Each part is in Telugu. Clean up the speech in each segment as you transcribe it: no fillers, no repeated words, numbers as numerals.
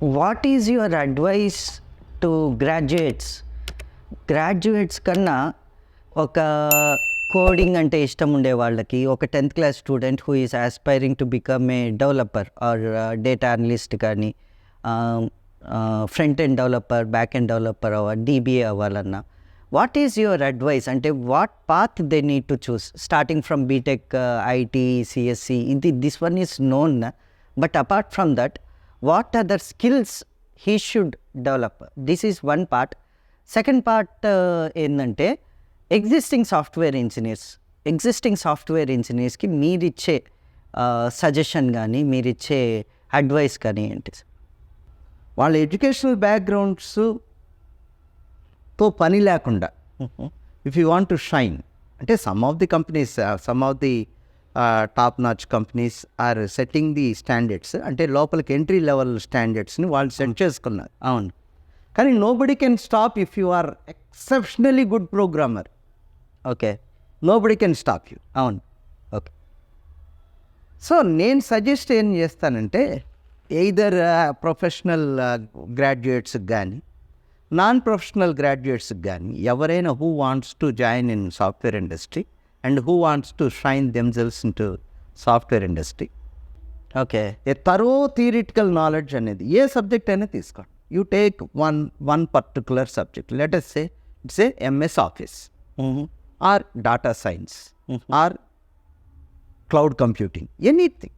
What is your advice to graduates కన్నా ఒక కోడింగ్ అంటే ఇష్టం ఉండే వాళ్ళకి, ఒక 10th class student who is aspiring to become a developer or data analyst కానీ, front end developer, back end developer DBA అవ్వాలన్నా, వాట్ ఈజ్ యువర్ అడ్వైస్? అంటే what path they need to choose starting from BTech, IT, CSC, this one is known, but apart from that what other skills he should develop? This is one part. Second part ఏంటంటే ఎగ్జిస్టింగ్ సాఫ్ట్వేర్ ఇంజనీర్స్కి మీరిచ్చే సజెషన్ కానీ మీరిచ్చే అడ్వైస్ కానీ ఏంటి? వాళ్ళ ఎడ్యుకేషనల్ బ్యాక్గ్రౌండ్స్తో పని లేకుండా if you want to shine, అంటే some of the top notch companies are setting the standards, అంటే లోపలికి ఎంట్రీ లెవెల్ స్టాండర్డ్స్ని వాళ్ళు సెట్ చేసుకున్నారు. అవును. కానీ nobody can stop if you are exceptionally good programmer. Okay, nobody can stop you. అవును. ఓకే. సో నేను సజెస్ట్ ఏం చేస్తానంటే, ఎయిదర్ ప్రొఫెషనల్ గ్రాడ్యుయేట్స్కి కానీ నాన్ ప్రొఫెషనల్ గ్రాడ్యుయేట్స్కి కానీ ఎవరైనా who wants to join in software industry and who wants to shine themselves into software industry, okay, a thorough theoretical knowledge అనేది ఏ సబ్జెక్ట్ అయినా తీసుకోండి. You take one particular subject, let us say it's a MS Office or data science or cloud computing, anything.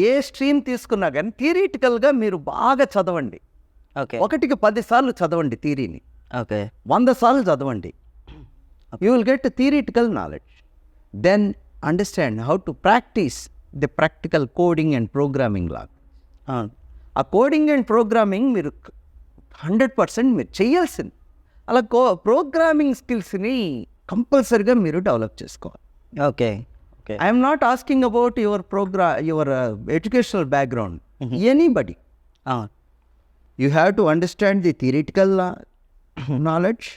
A stream తీసుకున్నా కానీ థియరిటికల్గా మీరు బాగా చదవండి. ఓకే, 1కి 10 సార్లు చదవండి థియరీని, ఓకే, 100 సార్లు చదవండి. You will get theoretical knowledge. Then understand how to practice the practical coding and programming language. ఆ కోడింగ్ అండ్ ప్రోగ్రామింగ్ మీరు 100% మీరు చేయాల్సింది. అలా ప్రోగ్రామింగ్ స్కిల్స్ని కంపల్సరీగా మీరు డెవలప్ చేసుకోవాలి. Okay, okay. I'm not asking about your educational background, anybody. You have to understand the theoretical knowledge.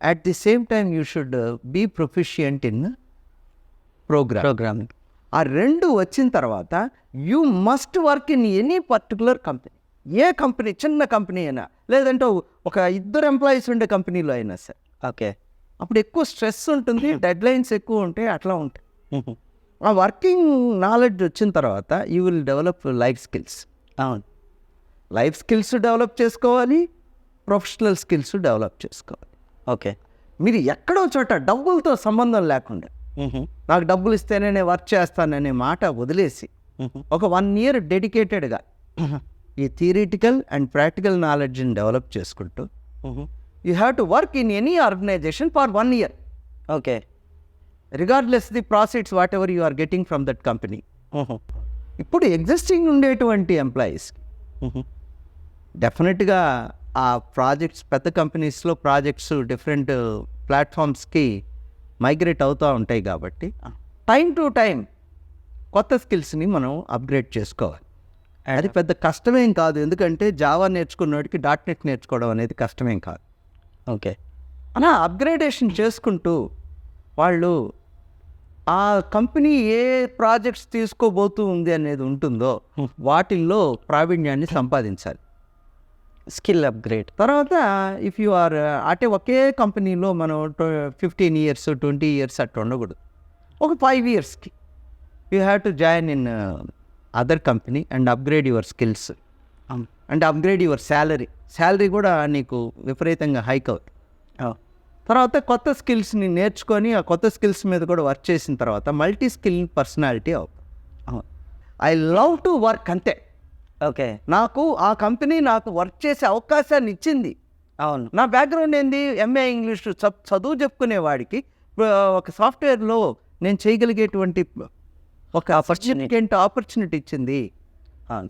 At the same time you should be proficient in programming. ఆ రెండు వచ్చిన తర్వాత you must work in any particular company. A company, చిన్న కంపెనీ అయినా, లేదంటే ఒక 2 ఎంప్లాయీస్ ఉండే కంపెనీలో అయినా సరే. ఓకే. అప్పుడు ఎక్కువ స్ట్రెస్ ఉంటుంది, డెడ్ లైన్స్ ఎక్కువ ఉంటాయి, అట్లా ఉంటాయి. ఆ వర్కింగ్ నాలెడ్జ్ వచ్చిన తర్వాత you will develop life skills. అవును. లైఫ్ స్కిల్స్ డెవలప్ చేసుకోవాలి, ప్రొఫెషనల్ స్కిల్స్ డెవలప్ చేసుకోవాలి. ఓకే. మీరు ఎక్కడో చోట డబ్బులతో సంబంధం లేకుండా, నాకు డబ్బులు ఇస్తేనే నేను వర్క్ చేస్తాననే మాట వదిలేసి ఒక 1 year డెడికేటెడ్గా ఈ థియరిటికల్ అండ్ ప్రాక్టికల్ నాలెడ్జ్ని డెవలప్ చేసుకుంటూ you have to work in any organisation for 1 year. Okay. Regardless the profits whatever you are getting from that company. ఇప్పుడు ఎగ్జిస్టింగ్ ఉండేటువంటి ఎంప్లాయీస్ డెఫినెట్గా ఆ ప్రాజెక్ట్స్, పెద్ద కంపెనీస్లో ప్రాజెక్ట్స్ డిఫరెంట్ ప్లాట్ఫామ్స్కి మైగ్రేట్ అవుతూ ఉంటాయి కాబట్టి టైం టు టైం కొత్త స్కిల్స్ని మనం అప్గ్రేడ్ చేసుకోవాలి. అది పెద్ద కష్టమేం కాదు, ఎందుకంటే జావా నేర్చుకున్నవాడికి .NET నేర్చుకోవడం అనేది కష్టమేం కాదు. ఓకే. అలా అప్గ్రేడేషన్ చేసుకుంటూ వాళ్ళు ఆ కంపెనీ ఏ ప్రాజెక్ట్స్ తీసుకోబోతూ ఉంది అనేది ఉంటుందో వాటిల్లో ప్రావీణ్యాన్ని సంపాదించాలి. Skill upgrade. తర్వాత ఇఫ్ యు ఆర్ అంటే ఒకే కంపెనీలో మనం 15 years 20 years అట్లా ఉండకూడదు. ఒక 5 yearsకి you have to join in other company and upgrade your skills and upgrade your salary కూడా నీకు విపరీతంగా హైక్ అవుతుంది. తర్వాత కొత్త స్కిల్స్ని నేర్చుకొని ఆ కొత్త స్కిల్స్ మీద కూడా వర్క్ చేసిన తర్వాత మల్టీ స్కిల్ పర్సనాలిటీ అవుతుంది. ఐ లవ్ టు వర్క్, అంతే. ఓకే. నాకు ఆ కంపెనీ నాకు వర్క్ చేసే అవకాశాన్ని ఇచ్చింది. అవును. నా బ్యాక్గ్రౌండ్ ఏంది, MA ఇంగ్లీష్ చదువు చెప్పుకునేవాడికి ఒక సాఫ్ట్వేర్లో నేను చేయగలిగేటువంటి ఒక ఆపర్చునిటీ ఇచ్చింది.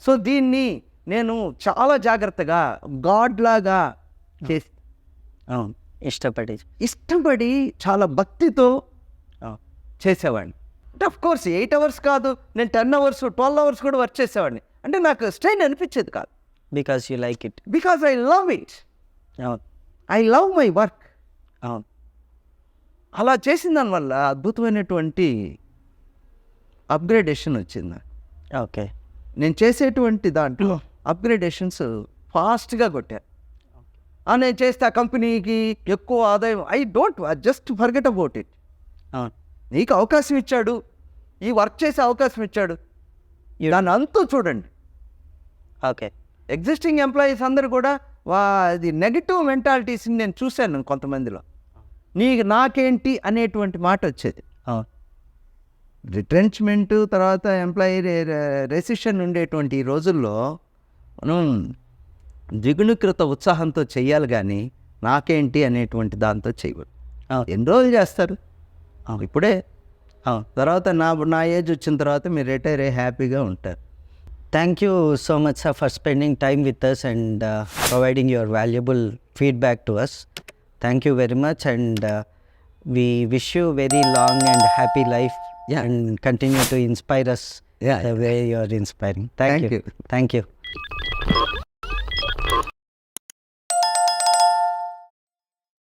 సో దీన్ని నేను చాలా జాగ్రత్తగా గాడ్ లాగా చేసి, అవును, ఇష్టపడి చాలా భక్తితో చేసేవాడిని. అంటే ఆఫ్ కోర్స్ 8 hours కాదు, నేను 10 hours 12 hours కూడా వర్క్ చేసేవాడిని. అంటే నాకు స్ట్రెయిన్ అనిపించేది కాదు. Because you like it. Because I love it. అవును. I love my work. అవును. అలా చేసిన దానివల్ల అద్భుతమైనటువంటి అప్గ్రేడేషన్ వచ్చింది. ఓకే. నేను చేసేటువంటి దాంట్లో అప్గ్రేడేషన్స్ ఫాస్ట్గా కొట్టారు. నేను చేస్తే ఆ కంపెనీకి ఎక్కువ ఆదాయం. I don't just forget about it. అవును. నీకు అవకాశం ఇచ్చాడు, ఈ వర్క్ చేసే అవకాశం ఇచ్చాడు, దాని అంతా చూడండి. ఓకే. ఎగ్జిస్టింగ్ ఎంప్లాయీస్ అందరు కూడా అది నెగిటివ్ మెంటాలిటీస్ని నేను చూశాను కొంతమందిలో. నాకేంటి అనేటువంటి మాట వచ్చేది. అవును. రిట్రెంచ్మెంట్ తర్వాత ఎంప్లాయీ రెసిషన్ ఉండేటువంటి ఈ రోజుల్లో మనం ద్విగుణీకృత ఉత్సాహంతో చెయ్యాలి, కానీ నాకేంటి అనేటువంటి దాంతో చేయకూడదు. ఎన్ని రోజులు చేస్తారు? ఇప్పుడే. తర్వాత నా ఏజ్ వచ్చిన తర్వాత మీరు రిటైర్ అయ్యి హ్యాపీగా ఉంటారు. Thank you so much, sir, for spending time with us and providing your valuable feedback to us. Thank you very much, and we wish you very long and happy life. Yeah. And continue to inspire us Yeah. the way you are inspiring. Thank Thank you. you. Thank you.